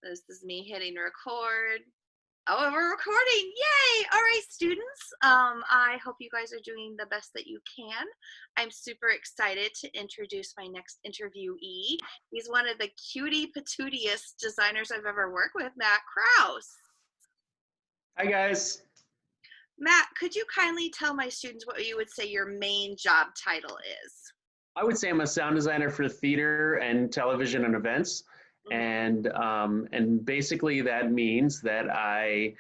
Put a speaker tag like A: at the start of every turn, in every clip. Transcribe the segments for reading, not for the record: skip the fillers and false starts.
A: This is me hitting record. Oh, we're recording. Yay! All right, students. I hope you guys are doing the best that you can. I'm super excited to introduce my next interviewee. He's one of the cutie patootiest designers I've ever worked with, Matt Kraus.
B: Hi, guys.
A: Matt, could you kindly tell my students what you would say your main job title is?
B: I would say I'm a sound designer for theater and television and events. And basically that means that I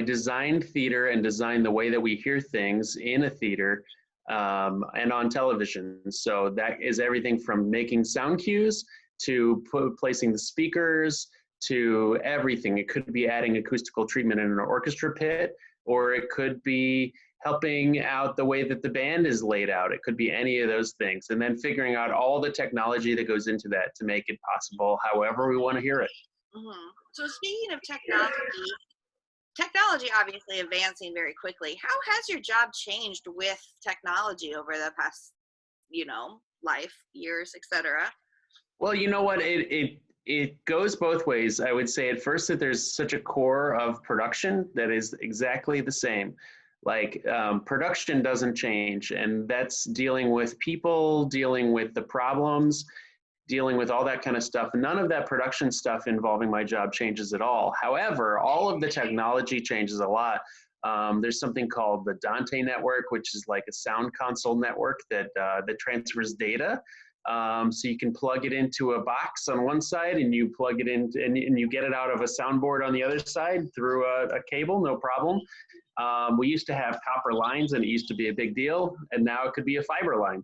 B: design theater and design the way that we hear things in a theater and on television. So that is everything from making sound cues to placing the speakers to everything. It could be adding acoustical treatment in an orchestra pit, or it could be helping out the way that the band is laid out. It could be any of those things. And then figuring out all the technology that goes into that to make it possible however we want to hear it.
A: So speaking of technology obviously advancing very quickly. How has your job changed with technology over the past, life, years, etc.?
B: Well, you know what? It goes both ways. I would say at first that there's such a core of production that is exactly the same. Like production doesn't change, and that's dealing with people, dealing with the problems, dealing with all that kind of stuff. None of that production stuff involving my job changes at all. However, all of the technology changes a lot. There's something called the Dante network, which is like a sound console network that transfers data. So you can plug it into a box on one side, and you plug it in, and you get it out of a soundboard on the other side through a cable, no problem. We used to have copper lines, and it used to be a big deal, and now it could be a fiber line.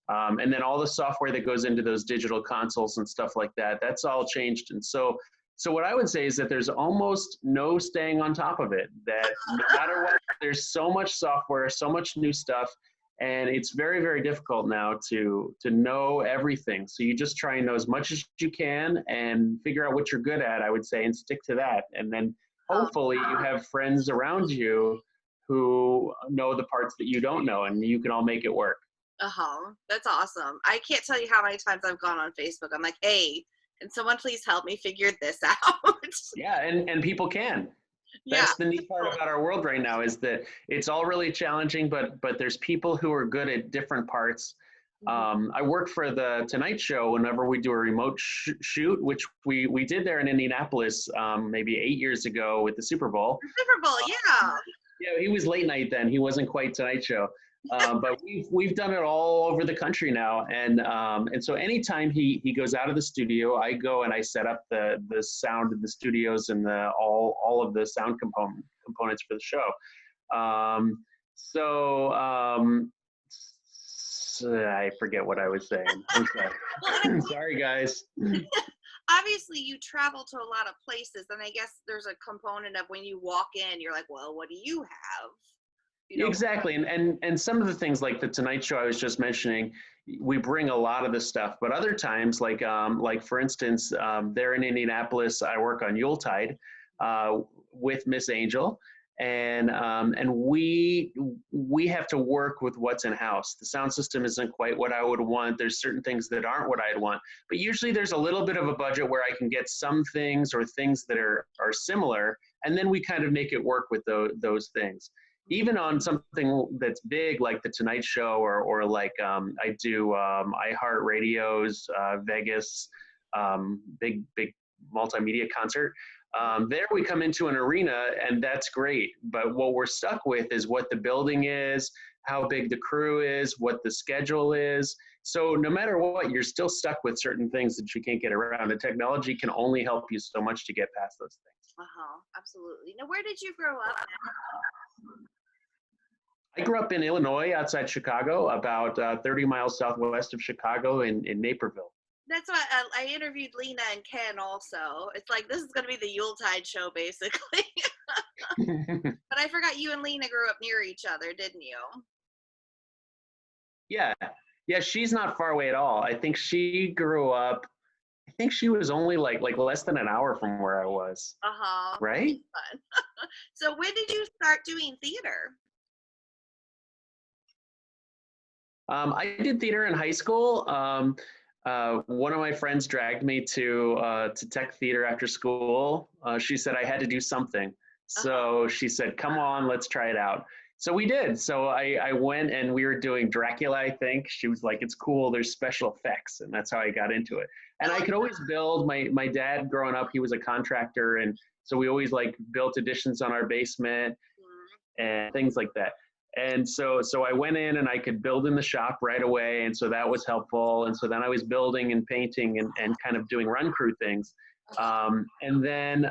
B: And then all the software that goes into those digital consoles and stuff like that, that's all changed. And so what I would say is that there's almost no staying on top of it, that no matter what, there's so much software, so much new stuff, and it's very, very difficult now to know everything. So you just try and know as much as you can and figure out what you're good at, I would say, and stick to that. And then hopefully you have friends around you who know the parts that you don't know, and you can all make it work.
A: That's awesome. I can't tell you how many times I've gone on Facebook. I'm like, hey, can someone please help me figure this out?
B: Yeah, and people can. That's the neat part about our world right now, is that it's all really challenging, but there's people who are good at different parts. I work for the Tonight Show whenever we do a remote shoot, which we did there in Indianapolis maybe 8 years ago with the Superbowl.
A: Superbowl, yeah.
B: Yeah, he was late night then. He wasn't quite Tonight Show. But we've done it all over the country now, and so anytime he goes out of the studio, I go and I set up the sound in the studios and all of the sound components for the show. I forget what I was saying. I'm sorry. Sorry, guys.
A: Obviously, you travel to a lot of places, and I guess there's a component of when you walk in, you're like, well, what do you have?
B: Exactly. And some of the things like the Tonight Show I was just mentioning, we bring a lot of the stuff, but other times, like for instance, there in Indianapolis, I work on Yuletide with Miss Angel, and we have to work with what's in house. The sound system isn't quite what I would want. There's certain things that aren't what I'd want, but usually there's a little bit of a budget where I can get some things or things that are similar, and then we kind of make it work with those things. Even on something that's big like the Tonight Show, or like I do iHeartRadio's Vegas big multimedia concert. There we come into an arena, and that's great. But what we're stuck with is what the building is, how big the crew is, what the schedule is. So no matter what, you're still stuck with certain things that you can't get around. And technology can only help you so much to get past those things.
A: Absolutely. Now, where did you grow up?
B: I grew up in Illinois, outside Chicago, about 30 miles southwest of Chicago in Naperville.
A: That's why I interviewed Lena and Ken also. It's like, this is going to be the Yuletide show, basically. But I forgot you and Lena grew up near each other, didn't you?
B: Yeah, she's not far away at all. I think she grew up, I think she was only like less than an hour from where I was. Right?
A: Fun. So when did you start doing theater?
B: I did theater in high school. One of my friends dragged me to tech theater after school. She said I had to do something. So she said, come on, let's try it out. So we did. So I went and we were doing Dracula, I think. She was like, it's cool. There's special effects. And that's how I got into it. And I could always build. My dad growing up, he was a contractor. And so we always like built additions on our basement and things like that. And so I went in and I could build in the shop right away. And so that was helpful. And so then I was building and painting and kind of doing run crew things. And then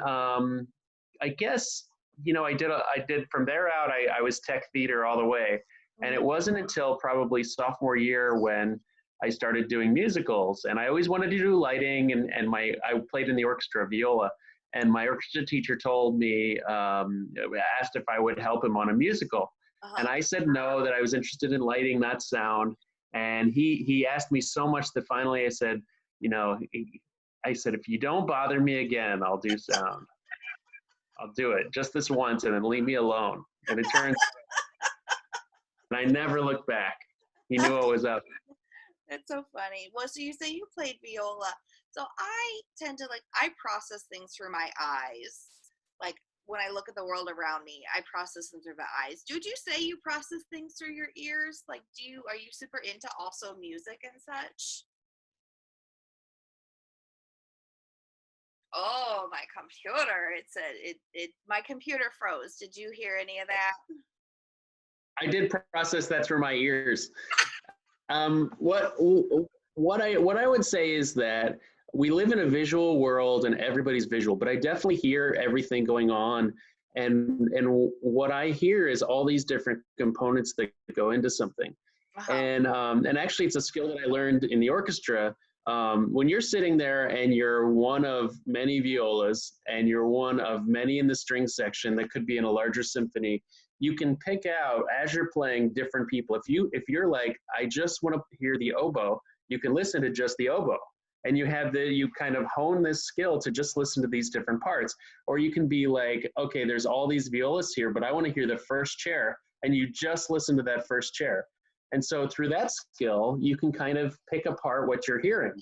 B: I guess, you know, I did from there out, I was tech theater all the way. And it wasn't until probably sophomore year when I started doing musicals. And I always wanted to do lighting and I played in the orchestra, viola. And my orchestra teacher told me, asked if I would help him on a musical. And I said no, that I was interested in lighting, not sound. And he asked me so much that finally I said, you know, I said, if you don't bother me again, I'll do sound. I'll do it just this once and then leave me alone. And it turns, and I never looked back. He knew what was up.
A: That's so funny. Well, so you say you played viola. So I tend to I process things through my eyes. Like when I look at the world around me, I process them through my eyes. Would you say you process things through your ears? Like, are you super into also music and such? Oh, my computer. My computer froze. Did you hear any of that?
B: I did process that through my ears. What I would say is that we live in a visual world and everybody's visual, but I definitely hear everything going on. And what I hear is all these different components that go into something. And actually it's a skill that I learned in the orchestra. When you're sitting there and you're one of many violas and you're one of many in the string section that could be in a larger symphony, you can pick out as you're playing different people. If you're like, I just want to hear the oboe, you can listen to just the oboe. And you kind of hone this skill to just listen to these different parts. Or you can be like, okay, there's all these violas here, but I want to hear the first chair. And you just listen to that first chair. And so through that skill, you can kind of pick apart what you're hearing.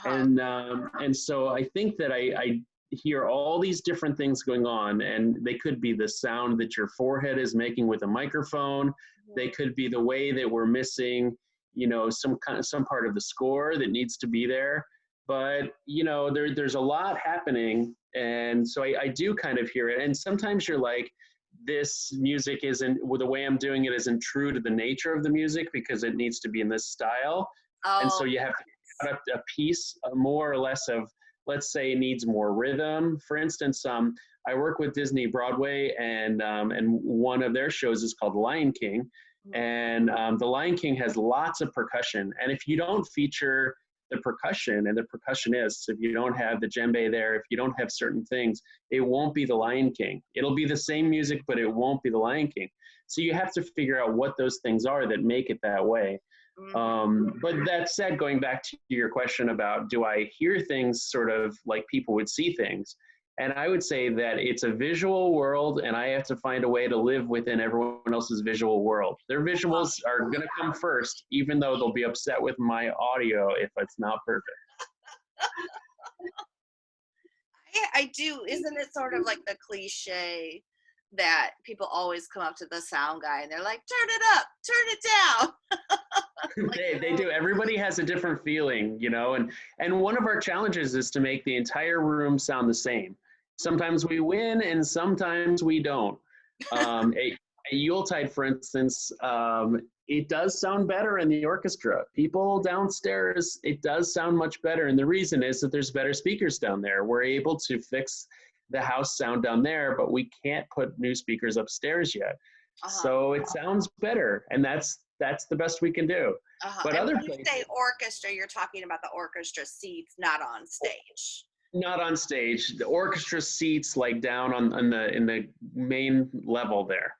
B: And so I think that I hear all these different things going on, and they could be the sound that your forehead is making with a microphone. They could be the way that we're missing, you know, some part of the score that needs to be there. But, you know, there's a lot happening. And so I do kind of hear it. And sometimes you're like, this music the way I'm doing it isn't true to the nature of the music because it needs to be in this style. And so you have to cut up a piece more or less of, let's say, needs more rhythm. For instance, I work with Disney Broadway and one of their shows is called Lion King. And the Lion King has lots of percussion. And if you don't feature the percussion and the percussionists, if you don't have the djembe there, if you don't have certain things, it won't be the Lion King. It'll be the same music, but it won't be the Lion King. So you have to figure out what those things are that make it that way. But that said, going back to your question about, do I hear things sort of like people would see things? And I would say that it's a visual world, and I have to find a way to live within everyone else's visual world. Their visuals are going to come first, even though they'll be upset with my audio if it's not perfect.
A: I do. Isn't it sort of like the cliche that people always come up to the sound guy and they're like, turn it up, turn it down?
B: They do. Everybody has a different feeling, you know, and one of our challenges is to make the entire room sound the same. Sometimes we win and sometimes we don't. A Yuletide, for instance, it does sound better in the orchestra. People downstairs, it does sound much better. And the reason is that there's better speakers down there. We're able to fix the house sound down there, but we can't put new speakers upstairs yet. So it sounds better. And that's the best we can do. But
A: and
B: other
A: when you
B: places,
A: say orchestra, you're talking about the orchestra seats, not on stage.
B: Not on stage. The orchestra seats like down in the main level there.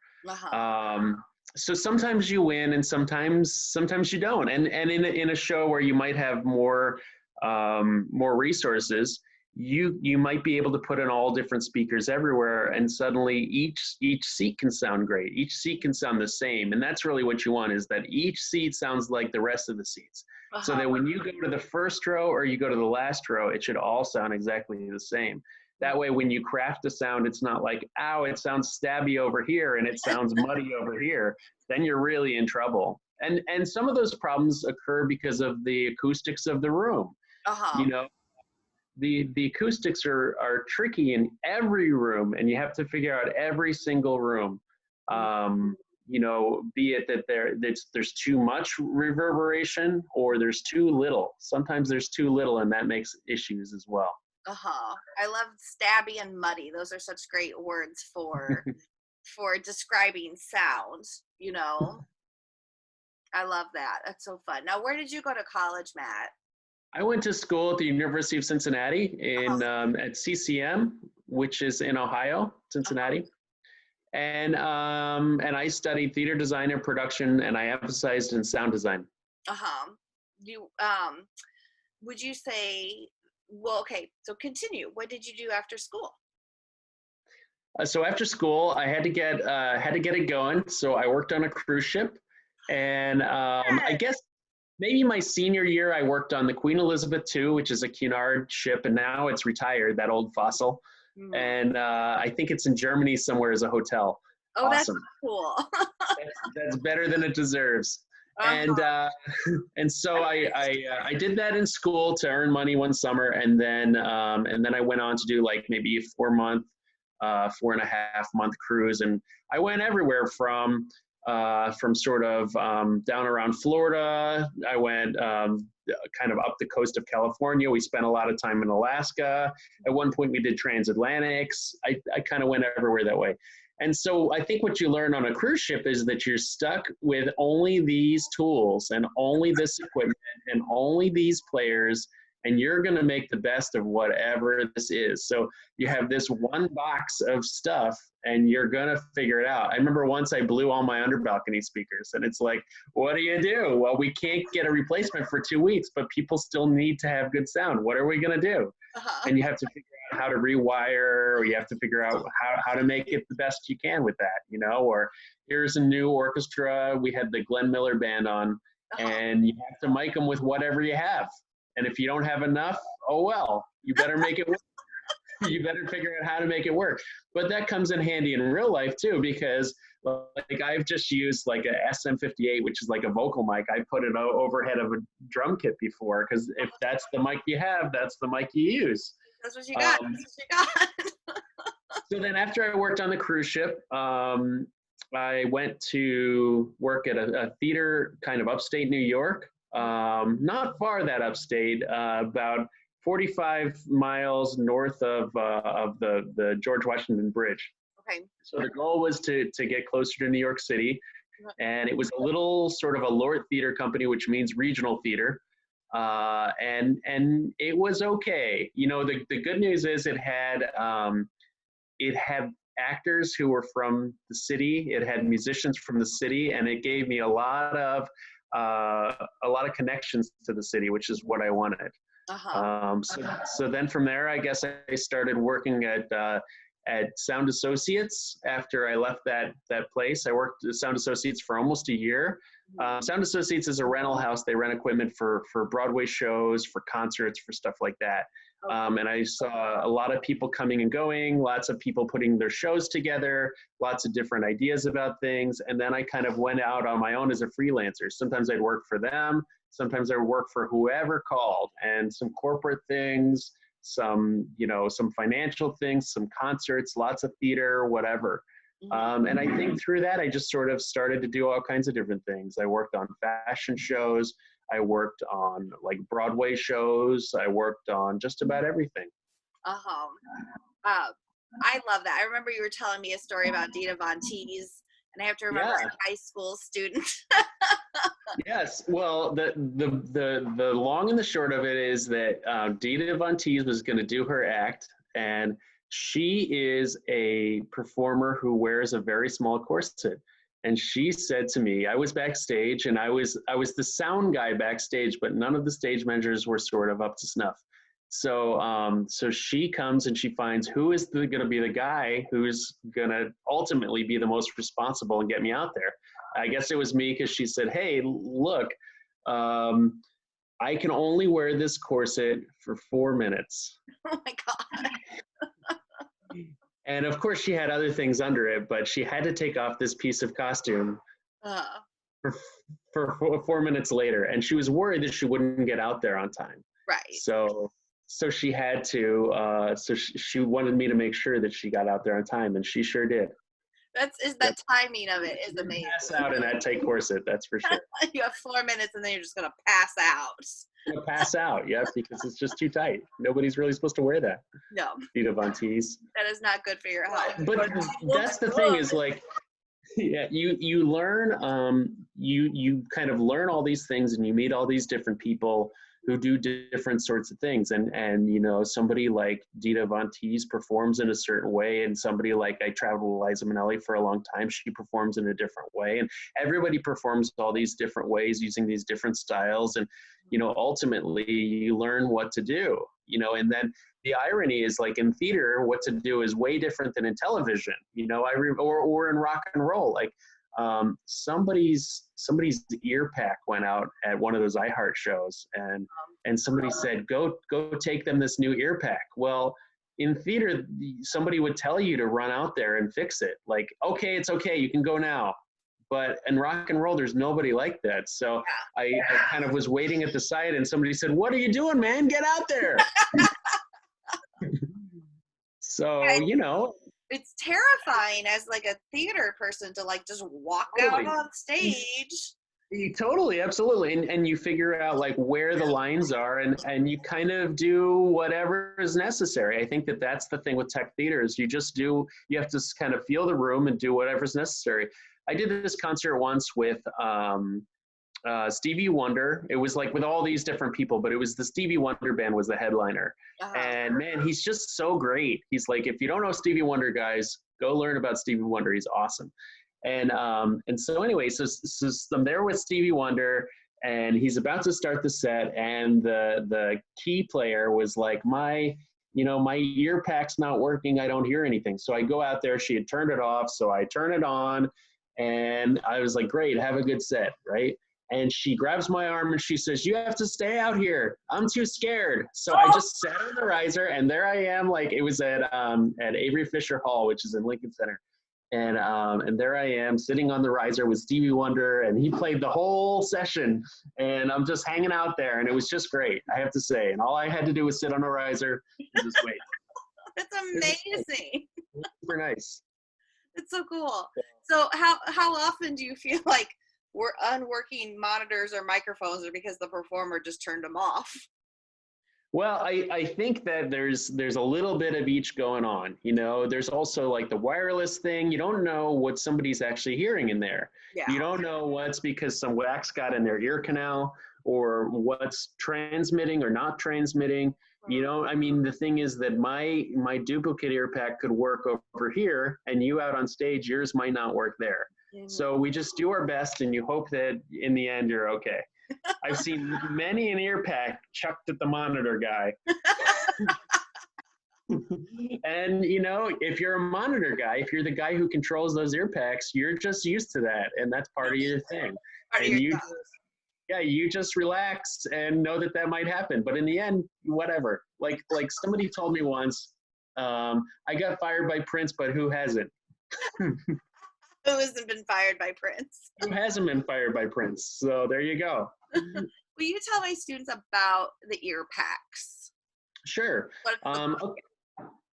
B: So sometimes you win and sometimes you don't. And in a show where you might have more resources, you might be able to put in all different speakers everywhere, and suddenly each seat can sound great. Each seat can sound the same, and that's really what you want, is that each seat sounds like the rest of the seats. So that when you go to the first row or you go to the last row, it should all sound exactly the same. That way, when you craft a sound, it's not like, ow, it sounds stabby over here and it sounds muddy over here. Then you're really in trouble. And some of those problems occur because of the acoustics of the room. You know, the acoustics are tricky in every room, and you have to figure out every single room. You know, be it that there's too much reverberation or there's too little. Sometimes there's too little, and that makes issues as well.
A: I love stabby and muddy. Those are such great words for describing sound, you know. I love that. That's so fun. Now, where did you go to college, Matt?
B: I went to school at the University of Cincinnati at CCM, which is in Ohio, Cincinnati. And I studied theater design and production, and I emphasized in sound design.
A: You would you say, well, okay, so continue. What did you do after school?
B: So after school, I had to get it going. So I worked on a cruise ship, and I guess maybe my senior year, I worked on the Queen Elizabeth II, which is a Cunard ship, and now it's retired, that old fossil. And I think it's in Germany somewhere as a hotel.
A: Oh, awesome. That's cool.
B: that's better than it deserves. And so I did that in school to earn money one summer, and then I went on to do like maybe a 4-month, 4.5-month cruise, and I went everywhere from sort of down around Florida. I went kind of up the coast of California. We spent a lot of time in Alaska. At one point, we did transatlantics. I kind of went everywhere that way. And so I think what you learn on a cruise ship is that you're stuck with only these tools and only this equipment and only these players, and you're going to make the best of whatever this is. So you have this one box of stuff, and you're going to figure it out. I remember once I blew all my under balcony speakers, and it's like, what do you do? Well, we can't get a replacement for 2 weeks, but people still need to have good sound. What are we going to do? And you have to figure out how to rewire, or you have to figure out how to make it the best you can with that, you know, or here's a new orchestra. We had the Glenn Miller band on, and you have to mic them with whatever you have. And if you don't have enough, oh well, you better make it work. You better figure out how to make it work. But that comes in handy in real life too, because like I've just used like a SM58, which is like a vocal mic. I put it overhead of a drum kit before, because if that's the mic you have, that's the mic you use.
A: That's what you got. That's what you got.
B: So then after I worked on the cruise ship, I went to work at a theater kind of upstate New York. Not far that upstate, about 45 miles north of the George Washington Bridge.
A: Okay.
B: So the goal was to get closer to New York City, and it was a little sort of a LORT theater company, which means regional theater, and it was okay. You know, the good news is it had actors who were from the city, it had musicians from the city, and it gave me a lot of connections to the city, which is what I wanted. So then from there, I guess I started working at Sound Associates. After I left that place, I worked at Sound Associates for almost a year. Sound Associates is a rental house. They rent equipment for Broadway shows, for concerts, for stuff like that. And I saw a lot of people coming and going, lots of people putting their shows together, lots of different ideas about things. And then I kind of went out on my own as a freelancer. Sometimes I'd work for them. Sometimes I would work for whoever called, and some corporate things, some financial things, some concerts, lots of theater, whatever. And I think through that, I just sort of started to do all kinds of different things. I worked on fashion shows. I worked on like Broadway shows. I worked on just about everything.
A: I love that. I remember you were telling me a story about Dita Von Teese, and I have to remember a high school student.
B: Yes. Well, the long and the short of it is that Dita Von Teese was going to do her act, and she is a performer who wears a very small corset. And she said to me, I was backstage, and I was the sound guy backstage, but none of the stage managers were sort of up to snuff. So she comes and she finds who is going to be the guy who's going to ultimately be the most responsible and get me out there. I guess it was me, because she said, hey, look, I can only wear this corset for 4 minutes.
A: Oh my God.
B: And of course she had other things under it, but she had to take off this piece of costume for 4 minutes later. And she was worried that she wouldn't get out there on time.
A: Right.
B: So she had to, she wanted me to make sure that she got out there on time, and she sure did.
A: The timing of it is amazing.
B: Pass out in that tight corset, that's for sure.
A: You have 4 minutes and then you're just going to pass out.
B: I'm gonna pass out, yeah, because it's just too tight. Nobody's really supposed to wear that.
A: No.
B: Dita Von Teese.
A: That is not good for your health.
B: But that's the thing is, like, yeah, you learn, you kind of learn all these things, and you meet all these different people who do different sorts of things. And you know, somebody like Dita Von Teese performs in a certain way, and somebody like, I traveled with Liza Minnelli for a long time, she performs in a different way. And everybody performs all these different ways using these different styles. And, you know, ultimately you learn what to do, you know, and then the irony is, like, in theater, what to do is way different than in television, you know, or in rock and roll. Like, somebody's ear pack went out at one of those iHeart shows, and somebody said, go take them this new ear pack. Well, in theater, somebody would tell you to run out there and fix it. Like, okay, it's okay, you can go now. But in rock and roll, there's nobody like that. So I kind of was waiting at the side, and somebody said, what are you doing, man? Get out there. So, you know,
A: it's terrifying as, like, a theater person to, like, just walk out on stage.
B: Totally, absolutely. And you figure out, like, where the lines are, and you kind of do whatever is necessary. I think that's the thing with tech theater is you have to kind of feel the room and do whatever's necessary. I did this concert once with Stevie Wonder. It was like with all these different people, but it was the Stevie Wonder band was the headliner. And man, he's just so great. He's like, if you don't know Stevie Wonder, guys, go learn about Stevie Wonder. He's awesome. And so anyway, so I'm there with Stevie Wonder, and he's about to start the set, and the key player was like, my ear pack's not working. I don't hear anything. So I go out there. She had turned it off, so I turn it on, and I was like, great, have a good set, right? And she grabs my arm and she says, you have to stay out here. I'm too scared. So I just sat on the riser, and there I am. Like, it was at Avery Fisher Hall, which is in Lincoln Center. And there I am sitting on the riser with Stevie Wonder, and he played the whole session, and I'm just hanging out there, and it was just great, I have to say. And all I had to do was sit on a riser and just wait.
A: That's amazing.
B: Super nice.
A: It's so cool. So how often do you feel like we're unworking monitors or microphones, or because the performer just turned them off?
B: Well, I think that there's a little bit of each going on. You know, there's also like the wireless thing. You don't know what somebody's actually hearing in there.
A: Yeah.
B: You don't know what's because some wax got in their ear canal, or what's transmitting or not transmitting. You know, I mean, the thing is that my duplicate ear pack could work over here, and you out on stage, yours might not work there. Mm-hmm. So we just do our best, and you hope that in the end you're okay. I've seen many an ear pack chucked at the monitor guy. And, you know, if you're a monitor guy, if you're the guy who controls those ear packs, you're just used to that, and that's part of your thing. You just relax and know that might happen. But in the end, whatever. Like somebody told me once, I got fired by Prince, but who hasn't?
A: Who hasn't been fired by Prince?
B: Who hasn't been fired by Prince? So there you go.
A: Will you tell my students about the ear packs?
B: Sure. Okay.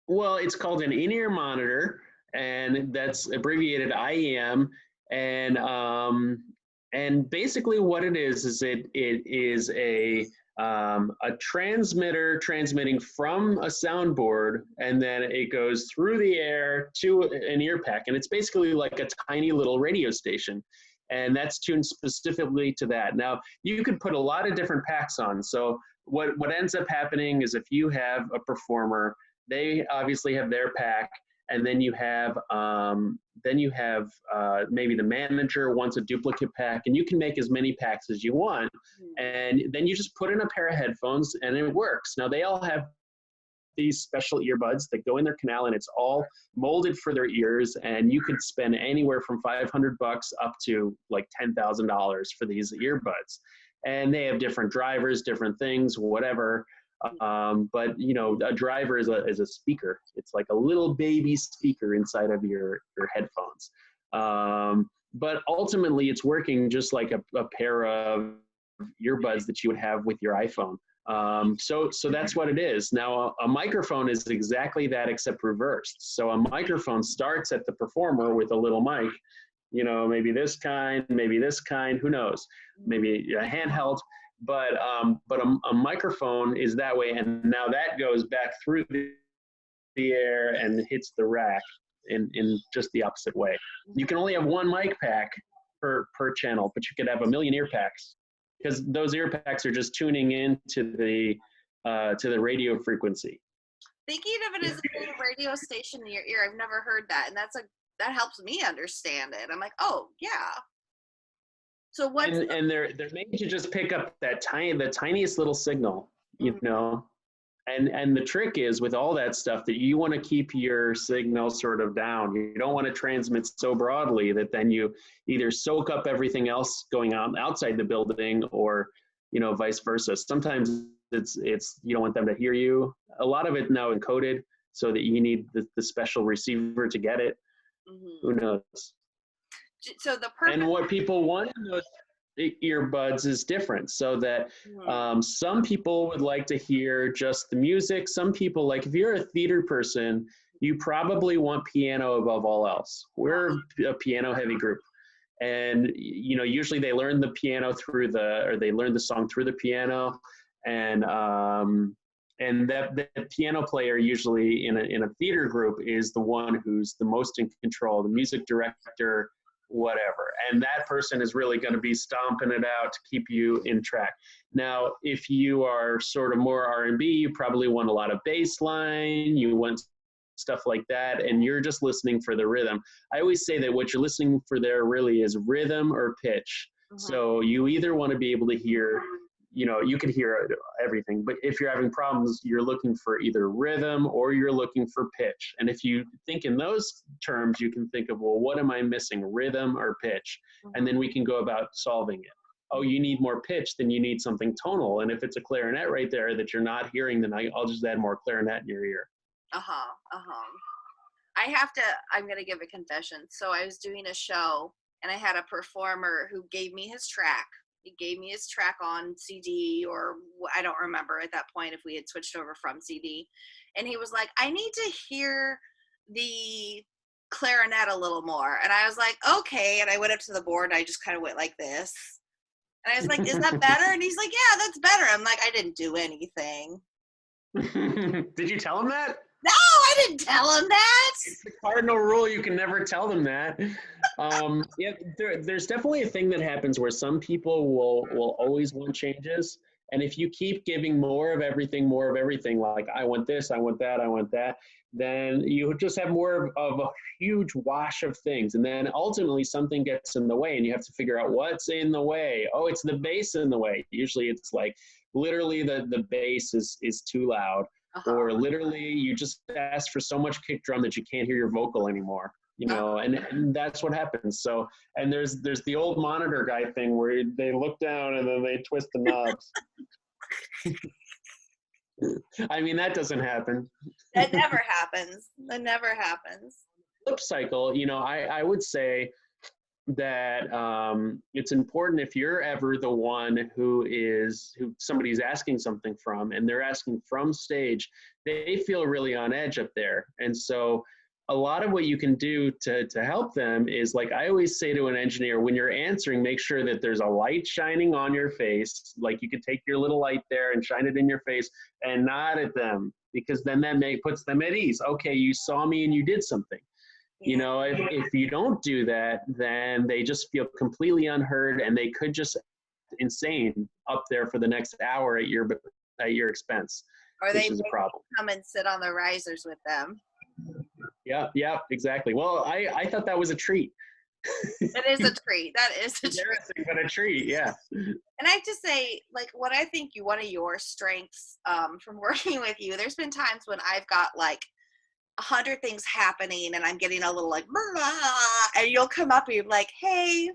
B: Well, it's called an in-ear monitor, and that's abbreviated IEM. And basically what it is it is a transmitter transmitting from a soundboard, and then it goes through the air to an ear pack. And it's basically like a tiny little radio station. And that's tuned specifically to that. Now, you could put a lot of different packs on. So what ends up happening is if you have a performer, they obviously have their pack, and then you have maybe the manager wants a duplicate pack, and you can make as many packs as you want, and then you just put in a pair of headphones and it works. Now they all have these special earbuds that go in their canal, and it's all molded for their ears, and you could spend anywhere from $500 up to like $10,000 for these earbuds, and they have different drivers, different things, whatever. But you know, a driver is a speaker. It's like a little baby speaker inside of your headphones. But ultimately it's working just like a pair of earbuds that you would have with your iPhone. So that's what it is. Now a microphone is exactly that, except reversed. So a microphone starts at the performer with a little mic, you know, maybe this kind, who knows, maybe a handheld, but a microphone is that way. And now that goes back through the air and hits the rack in just the opposite way. You can only have one mic pack per channel, but you could have a million ear packs, because those ear packs are just tuning into the radio frequency.
A: Thinking of it as a little radio station in your ear, I've never heard that, and that helps me understand it. I'm like, oh yeah. So what?
B: And they're made to just pick up the tiniest little signal, you know. And the trick is with all that stuff that you want to keep your signal sort of down. You don't want to transmit so broadly that then you either soak up everything else going on outside the building, or, you know, vice versa. Sometimes it's you don't want them to hear you. A lot of it now encoded, so that you need the special receiver to get it. Who knows?
A: So the purpose.
B: And what people want in those earbuds is different, so that some people would like to hear just the music. Some people, like if you're a theater person, you probably want piano above all else. We're a piano heavy group, and you know, usually they learn the piano they learn the song through the piano, and that the piano player usually in a theater group is the one who's the most in control, the music director, whatever, and that person is really going to be stomping it out to keep you in track. Now if you are sort of more R&B, you probably want a lot of bass line, you want stuff like that, and you're just listening for the rhythm. I always say that what you're listening for there really is rhythm or pitch. So you either want to be able to hear, you know, you can hear everything, but if you're having problems, you're looking for either rhythm or you're looking for pitch. And if you think in those terms, you can think of, well, what am I missing, rhythm or pitch? And then we can go about solving it. Oh, you need more pitch, then you need something tonal. And if it's a clarinet right there that you're not hearing, then I'll just add more clarinet in your ear.
A: I'm going to give a confession. So I was doing a show and I had a performer who gave me his track. He gave me his track on CD, or I don't remember at that point if we had switched over from CD. And he was like, I need to hear the clarinet a little more. And I was like, okay. And I went up to the board and I just kind of went like this. And I was like, is that better? And he's like, yeah, that's better. I'm like, I didn't do anything.
B: Did you tell him that?
A: No, I didn't tell him that.
B: It's the cardinal rule. You can never tell them that. Yeah, there's definitely a thing that happens where some people will always want changes. And if you keep giving more of everything, like I want this, I want that, I want that, then you just have more of a huge wash of things. And then ultimately something gets in the way and you have to figure out what's in the way. Oh, it's the bass in the way. Usually it's like literally the bass is too loud. Or literally you just ask for so much kick drum that you can't hear your vocal anymore, you know, and that's what happens. So, and there's the old monitor guy thing where they look down and then they twist the knobs. I mean, that doesn't happen.
A: That never happens.
B: Flip cycle, you know, I would say that it's important, if you're ever the one who somebody's asking something from and they're asking from stage, they feel really on edge up there. And so a lot of what you can do to help them is, like I always say to an engineer, when you're answering, make sure that there's a light shining on your face. Like you could take your little light there and shine it in your face and nod at them, because then that puts them at ease. Okay, you saw me and you did something. You know, if you don't do that, then they just feel completely unheard and they could just insane up there for the next hour at your expense.
A: Or
B: which is a problem.
A: Come and sit on the risers with them.
B: Yeah, exactly. Well, I thought that was a treat.
A: That is a treat. That is a treat.
B: Embarrassing, but a treat, yeah.
A: And I have to say, like, what I think one of your strengths from working with you, there's been times when I've got like 100 things happening and I'm getting a little like, and you'll come up and you're like, hey,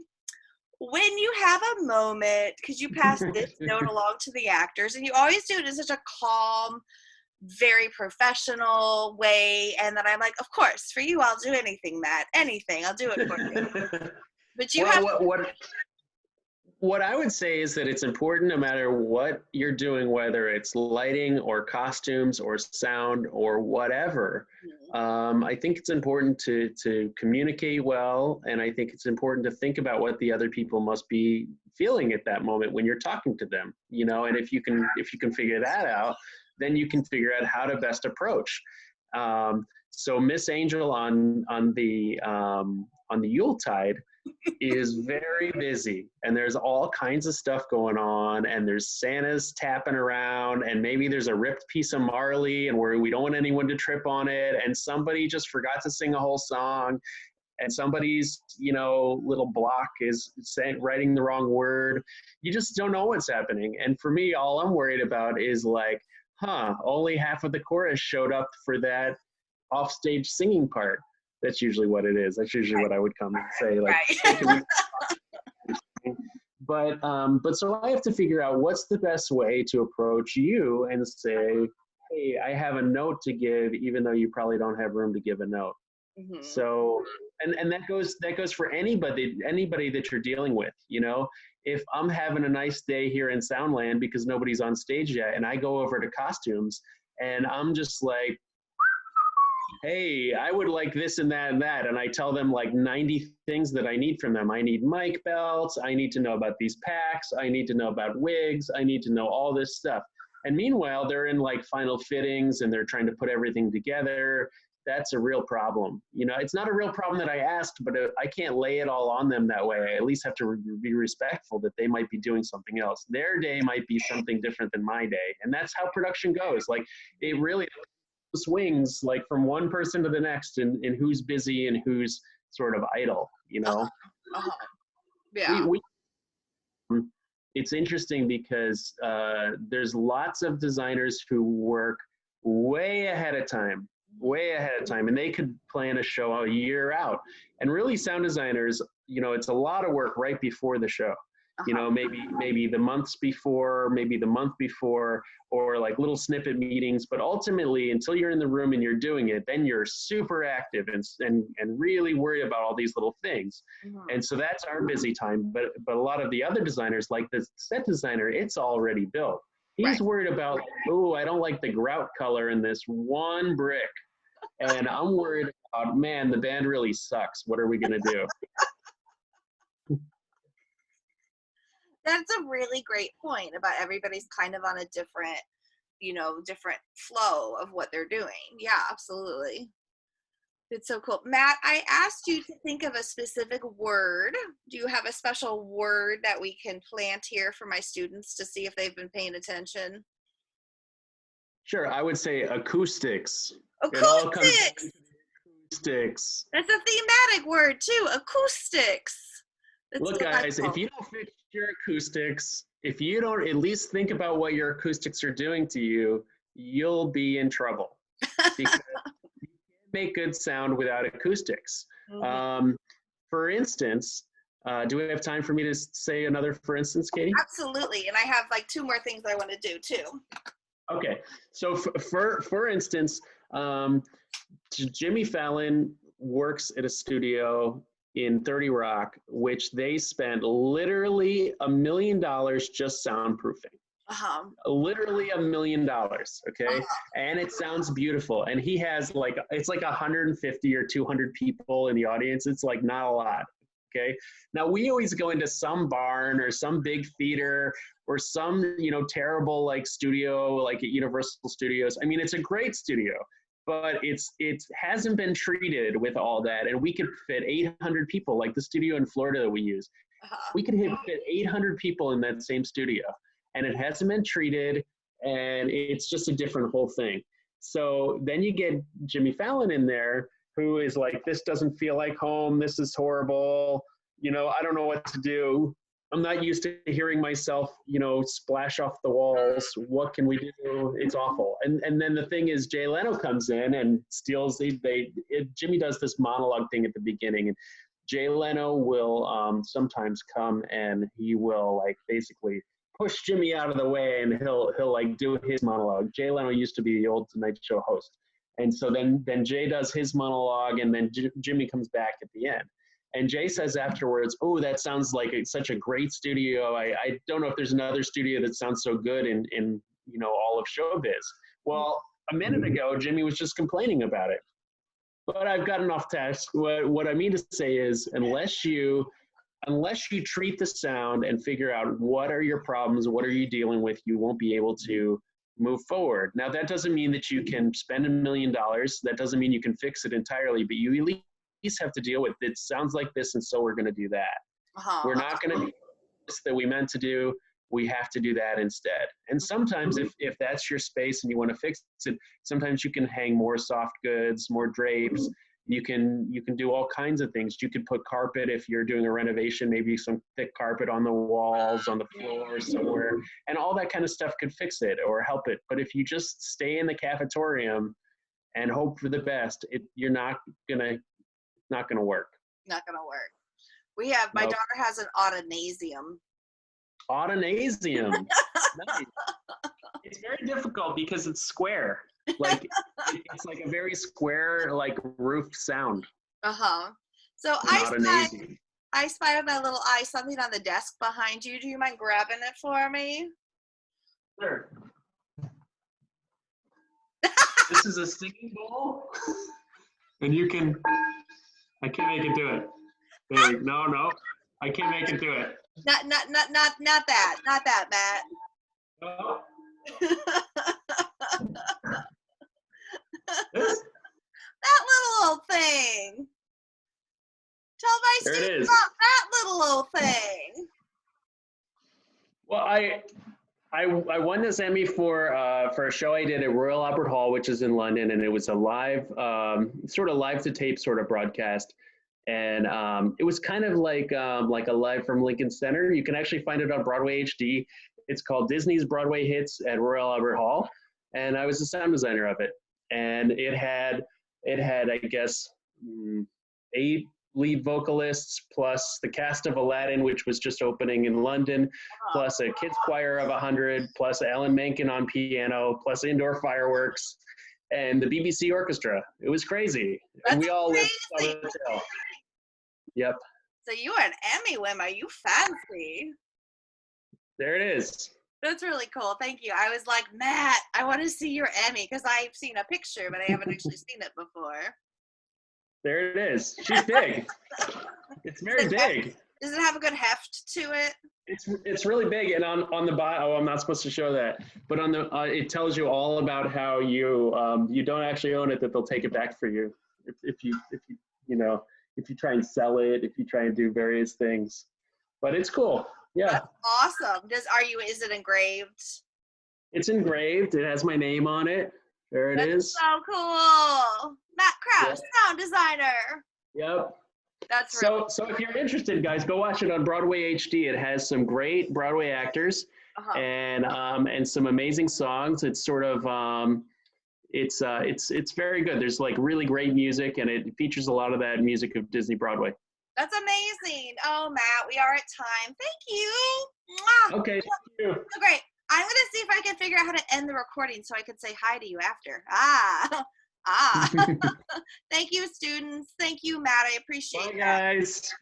A: when you have a moment, could you pass this note along to the actors? And you always do it in such a calm, very professional way. And then I'm like, of course, for you, I'll do anything, Matt. Anything. I'll do it for you. But you have
B: what I would say is that it's important no matter what you're doing, whether it's lighting or costumes or sound or whatever. I think it's important to communicate well, and I think it's important to think about what the other people must be feeling at that moment when you're talking to them, you know. And if you can figure that out, then you can figure out how to best approach. So Miss Angel on the Yuletide is very busy, and there's all kinds of stuff going on, and there's Santa's tapping around, and maybe there's a ripped piece of Marley and where we don't want anyone to trip on it, and somebody just forgot to sing a whole song, and somebody's, you know, little block is writing the wrong word. You just don't know what's happening. And for me, all I'm worried about is like, only half of the chorus showed up for that offstage singing part. That's usually what it is. That's usually what I would come and say. Like,
A: right.
B: but so I have to figure out what's the best way to approach you and say, hey, I have a note to give, even though you probably don't have room to give a note. Mm-hmm. So, and that goes for anybody that you're dealing with. You know, if I'm having a nice day here in Soundland because nobody's on stage yet, and I go over to costumes and I'm just like, hey, I would like this and that and that. And I tell them like 90 things that I need from them. I need mic belts. I need to know about these packs. I need to know about wigs. I need to know all this stuff. And meanwhile, they're in like final fittings and they're trying to put everything together. That's a real problem. You know, it's not a real problem that I asked, but I can't lay it all on them that way. I at least have to be respectful that they might be doing something else. Their day might be something different than my day. And that's how production goes. Like, it really swings like from one person to the next and who's busy and who's sort of idle, you know.
A: Yeah.
B: It's interesting because there's lots of designers who work way ahead of time, and they could plan a show a year out. And really, sound designers, you know, it's a lot of work right before the show. You know, maybe the months before, maybe the month before, or like little snippet meetings. But ultimately, until you're in the room and you're doing it, then you're super active and really worried about all these little things. And so that's our busy time. But a lot of the other designers, like the set designer, it's already built. He's worried about, oh, I don't like the grout color in this one brick. And I'm worried about, man, the band really sucks. What are we going to do?
A: That's a really great point about everybody's kind of on a different, you know, different flow of what they're doing. Yeah, absolutely. It's so cool. Matt, I asked you to think of a specific word. Do you have a special word that we can plant here for my students to see if they've been paying attention?
B: Sure, I would say acoustics.
A: Acoustics!
B: Acoustics.
A: That's a thematic word too, acoustics. That's
B: Look, guys, if you don't fix your acoustics, if you don't at least think about what your acoustics are doing to you, you'll be in trouble. Because you can't make good sound without acoustics. For instance, do we have time for me to say another for instance, Katie?
A: Absolutely, and I have like 2 more things I want to do too.
B: Okay, so for instance, Jimmy Fallon works at a studio in 30 Rock, which they spent literally $1 million just soundproofing. Literally $1 million, okay? And it sounds beautiful. And he has like, it's like 150 or 200 people in the audience. It's like not a lot, okay? Now we always go into some barn or some big theater or some, you know, terrible like studio, like at Universal Studios. I mean, it's a great studio, but it hasn't been treated with all that. And we could fit 800 people, like the studio in Florida that we use. We could fit 800 people in that same studio, and it hasn't been treated, and it's just a different whole thing. So then you get Jimmy Fallon in there, who is like, this doesn't feel like home. This is horrible. I don't know what to do. I'm not used to hearing myself, splash off the walls. What can we do? It's awful. And then the thing is, Jay Leno comes in and steals Jimmy does this monologue thing at the beginning, and Jay Leno will sometimes come and he will like basically push Jimmy out of the way, and he'll like do his monologue. Jay Leno used to be the old Tonight Show host. And so then Jay does his monologue, and then Jimmy comes back at the end. And Jay says afterwards, oh, that sounds like such a great studio. I don't know if there's another studio that sounds so good in all of showbiz. Well, a minute ago, Jimmy was just complaining about it. But I've gotten off task. What I mean to say is, unless you treat the sound and figure out what are your problems, what are you dealing with, you won't be able to move forward. Now, that doesn't mean that you can spend $1 million. That doesn't mean you can fix it entirely, but you at least have to deal with it. Sounds like this, and so we're going to do that. We're not going to do this that we meant to do. We have to do that instead. And sometimes if that's your space and you want to fix it, sometimes you can hang more soft goods, more drapes. You can do all kinds of things. You could put carpet if you're doing a renovation, maybe some thick carpet on the walls, on the floor somewhere, and all that kind of stuff could fix it or help it. But if you just stay in the cafetorium and hope for the best, you're not gonna work.
A: Not gonna work. We have my daughter has an autonasium.
B: Autonasium. Nice. It's very difficult because it's square. Like it's like a very square like roof sound.
A: So I spy with my little eye something on the desk behind you. Do you mind grabbing it for me?
B: Sure. This is a singing bowl, and I can't make it do it. No, I can't make it do it.
A: Not that, Matt.
B: No.
A: That little old thing. Tell my students about that little old thing.
B: Well, I won this Emmy for a show I did at Royal Albert Hall, which is in London, and it was a live, sort of live to tape sort of broadcast, and it was kind of like a live from Lincoln Center. You can actually find it on Broadway HD. It's called Disney's Broadway Hits at Royal Albert Hall, and I was the sound designer of it. And it had I guess 8 lead vocalists plus the cast of Aladdin, which was just opening in London, plus a kids choir of 100, plus Alan Menken on piano, plus indoor fireworks, and the BBC orchestra. It was crazy.
A: That's
B: and we all
A: crazy.
B: lived on the trail. Yep.
A: So you are an Emmy winner. You fancy.
B: There it is.
A: That's really cool. Thank you. I was like, Matt, I want to see your Emmy because I've seen a picture, but I haven't actually seen it before.
B: There it is. She's big. It's very big.
A: Does it have a good heft to it?
B: It's really big, and on the bottom. Oh, I'm not supposed to show that, but on the it tells you all about how you don't actually own it. That they'll take it back for you if you try and sell it, if you try and do various things. But it's cool. Yeah.
A: That's awesome. Is it engraved?
B: It's engraved. It has my name on it. There it is.
A: So cool. Matt Kraus, sound designer.
B: Yep.
A: That's really
B: so if you're interested, guys, go watch it on Broadway HD. It has some great Broadway actors and some amazing songs. It's sort of it's very good. There's like really great music, and it features a lot of that music of Disney Broadway.
A: That's amazing. Oh, Matt, we are at time. Thank you. Mwah.
B: Okay, thank you.
A: So great. I'm going to see if I can figure out how to end the recording so I can say hi to you after. Thank you, students. Thank you, Matt. I appreciate it.
B: Bye, guys.